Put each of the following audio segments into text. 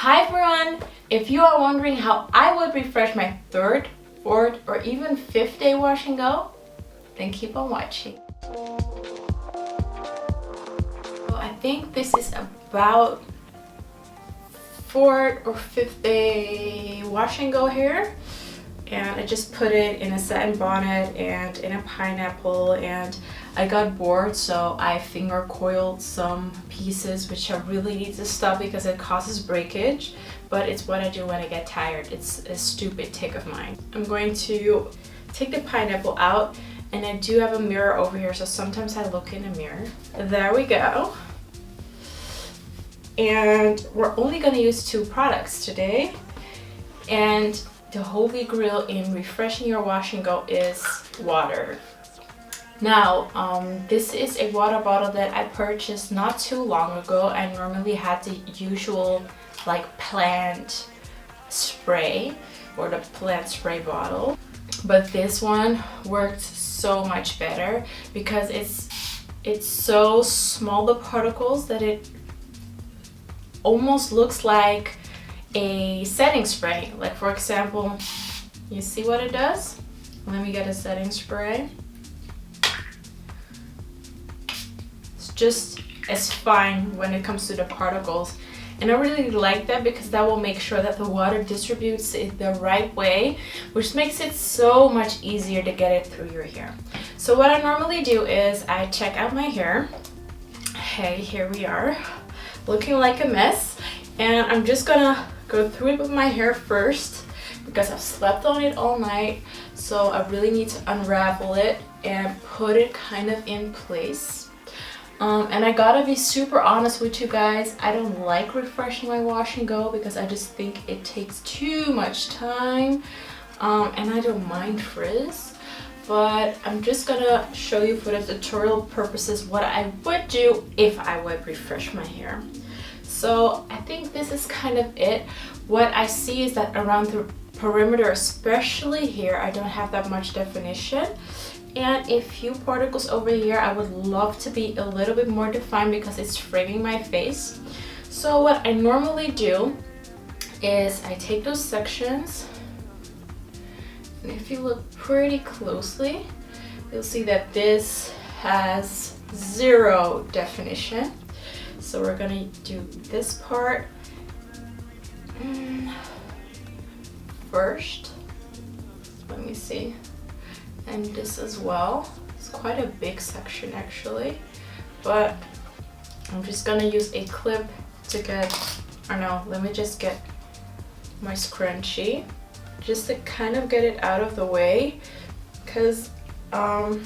Hi everyone! If you are wondering how I would refresh my third, fourth, or even fifth day wash and go, then keep on watching. So I think this is about fourth or fifth day wash and go hair. And I just put it in a satin bonnet and in a pineapple, and I got bored, so I finger coiled some pieces, which I really need to stop because it causes breakage, but it's what I do when I get tired. It's a stupid tick of mine. I'm going to take the pineapple out, and I do have a mirror over here, so sometimes I look in the mirror. There we go. And we're only going to use 2 products today, and the holy grail in refreshing your wash and go is water. Now, this is a water bottle that I purchased not too long ago. I normally had the usual like plant spray or the plant spray bottle, but this one worked so much better because it's so small, the particles, that it almost looks like a setting spray. Like, for example, you see what it does? Let me get a setting spray. It's just as fine when it comes to the particles, and I really like that because that will make sure that the water distributes it the right way, which makes it so much easier to get it through your hair. So what I normally do is I check out my hair. Hey, here we are, looking like a mess, and I'm just gonna go through it with my hair first because I've slept on it all night, so I really need to unravel it and put it kind of in place. And I gotta be super honest with you guys, I don't like refreshing my wash and go because I just think it takes too much time, and I don't mind frizz, but I'm just gonna show you for the tutorial purposes what I would do if I would refresh my hair. So I think this is kind of it. What I see is that around the perimeter, especially here, I don't have that much definition. And a few particles over here, I would love to be a little bit more defined because it's framing my face. So what I normally do is I take those sections, and if you look pretty closely, you'll see that this has 0 definition. So we're gonna do this part first. Let me see. And this as well. It's quite a big section actually, but I'm just gonna use a clip to get, or no, let me just get my scrunchie just to kind of get it out of the way, because I'm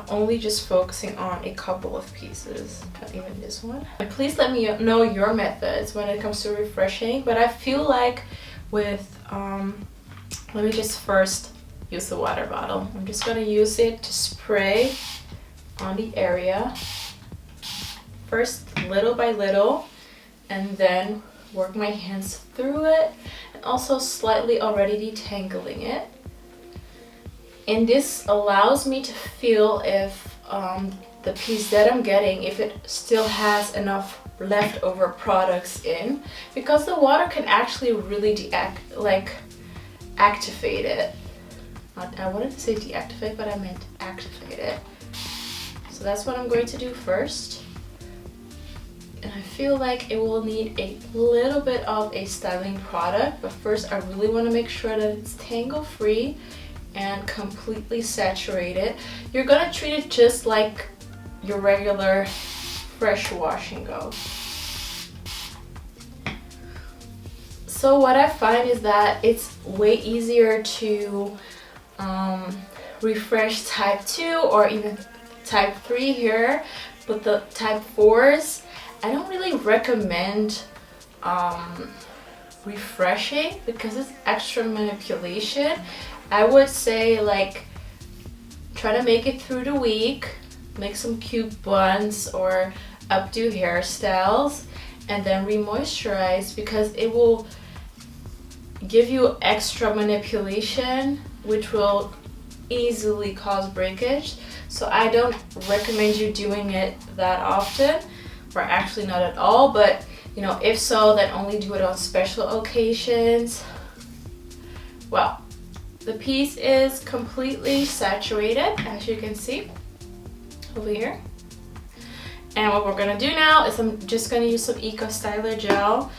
only just focusing on a couple of pieces, not even this one. And please let me know your methods when it comes to refreshing, but I feel like with, let me just first use the water bottle. I'm just gonna use it to spray on the area, first little by little, and then work my hands through it, and also slightly already detangling it. And this allows me to feel if the piece that I'm getting, if it still has enough leftover products in, because the water can actually really activate it. I wanted to say deactivate, but I meant activate it. So that's what I'm going to do first. And I feel like it will need a little bit of a styling product, but first I really want to make sure that it's tangle free and completely saturated. You're gonna treat it just like your regular fresh wash and go. So what I find is that it's way easier to refresh type 2 or even type 3 here, but the type 4s, I don't really recommend refreshing because it's extra manipulation. I would say like try to make it through the week, make some cute buns or updo hairstyles, and then re-moisturize, because it will give you extra manipulation which will easily cause breakage. So I don't recommend you doing it that often, or actually not at all, but You know, if so, then only do it on special occasions. Well, the piece is completely saturated, as you can see over here. And what we're gonna do now is I'm just gonna use some Eco Styler gel,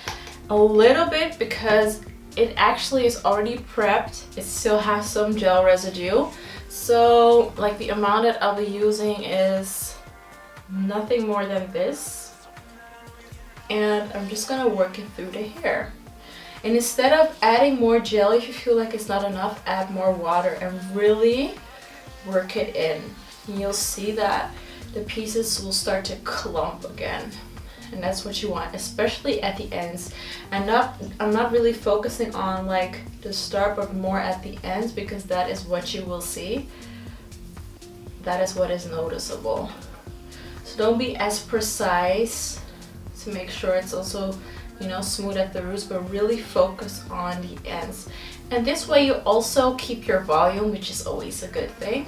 a little bit, because it actually is already prepped. It still has some gel residue. So like the amount that I'll be using is nothing more than this. And I'm just gonna work it through the hair. And instead of adding more gel, if you feel like it's not enough, add more water and really work it in. And you'll see that the pieces will start to clump again. And that's what you want, especially at the ends. And I'm not really focusing on like the start, but more at the ends, because that is what you will see. That is what is noticeable. So don't be as precise to make sure it's also, you know, smooth at the roots, but really focus on the ends. And this way you also keep your volume, which is always a good thing.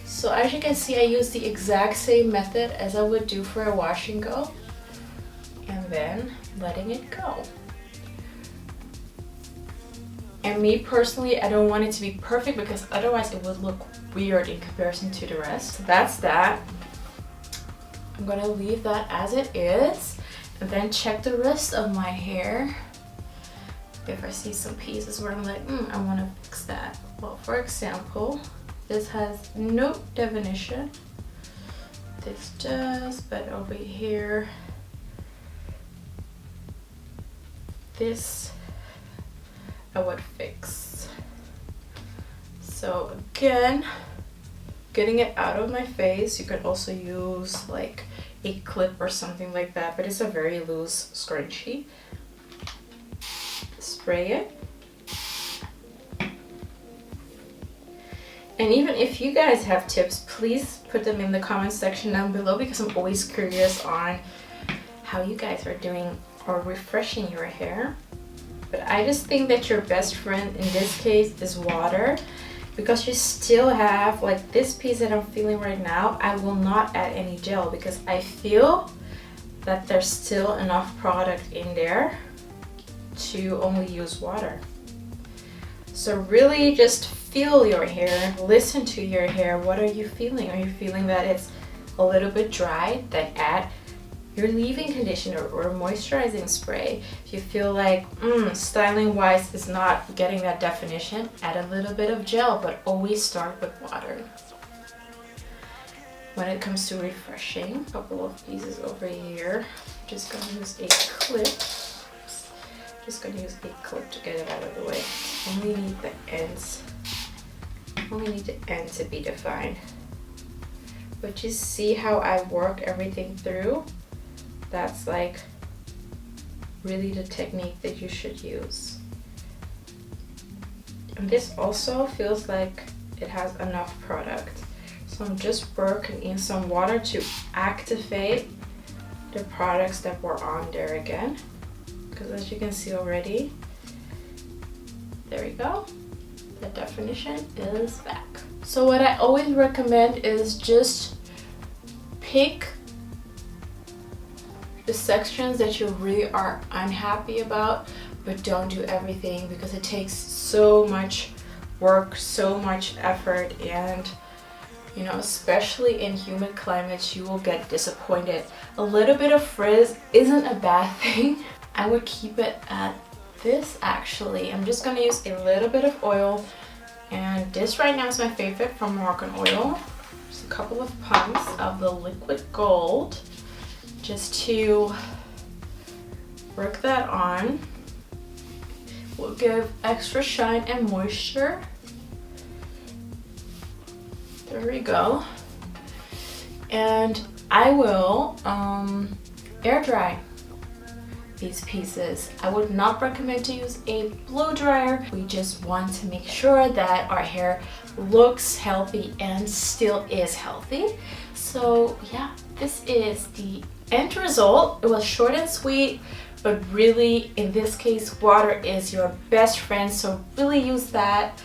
So as you can see, I use the exact same method as I would do for a wash and go, and then letting it go. And me personally, I don't want it to be perfect because otherwise it would look weird in comparison to the rest. So that's that. I'm gonna leave that as it is, and then check the rest of my hair. If I see some pieces where I'm like, I wanna fix that. Well, for example, this has no definition. This does, but over here, this I would fix. So again, getting it out of my face, you could also use like a clip or something like that, but it's a very loose scrunchie. Spray it. And even if you guys have tips, please put them in the comment section down below, because I'm always curious on how you guys are doing or refreshing your hair. But I just think that your best friend in this case is water, because you still have like this piece that I'm feeling right now. I will not add any gel because I feel that there's still enough product in there to only use water. So really just feel your hair, listen to your hair. What are you feeling? Are you feeling that it's a little bit dry? Then add your leave-in conditioner or moisturizing spray. If you feel like styling wise is not getting that definition, add a little bit of gel, but always start with water. When it comes to refreshing, a couple of pieces over here, I'm just gonna use a clip. Just gonna use a clip to get it out of the way. Only need the ends. Only need the end to be defined. But just see how I work everything through. That's like really the technique that you should use. And this also feels like it has enough product. So I'm just working in some water to activate the products that were on there again. Because as you can see already, there we go. The definition is back. So what I always recommend is just pick the sections that you really are unhappy about, but don't do everything, because it takes so much work, so much effort, and you know, especially in humid climates, you will get disappointed. A little bit of frizz isn't a bad thing. I would keep it at this actually. I'm just gonna use a little bit of oil, and this right now is my favorite from Moroccan Oil. Just a couple of pumps of the liquid gold, just to work that on. Will give extra shine and moisture. There we go. And I will air dry these pieces. I would not recommend to use a blow dryer. We just want to make sure that our hair looks healthy and still is healthy. So yeah, this is the end result. It was short and sweet, but really in this case, water is your best friend, so really use that.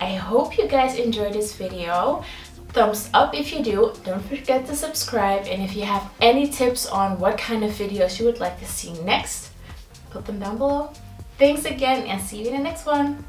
I hope you guys enjoyed this video. thumbs up if you do. Don't forget to subscribe, and if you have any tips on what kind of videos you would like to see next, put them down below. Thanks again, and see you in the next one.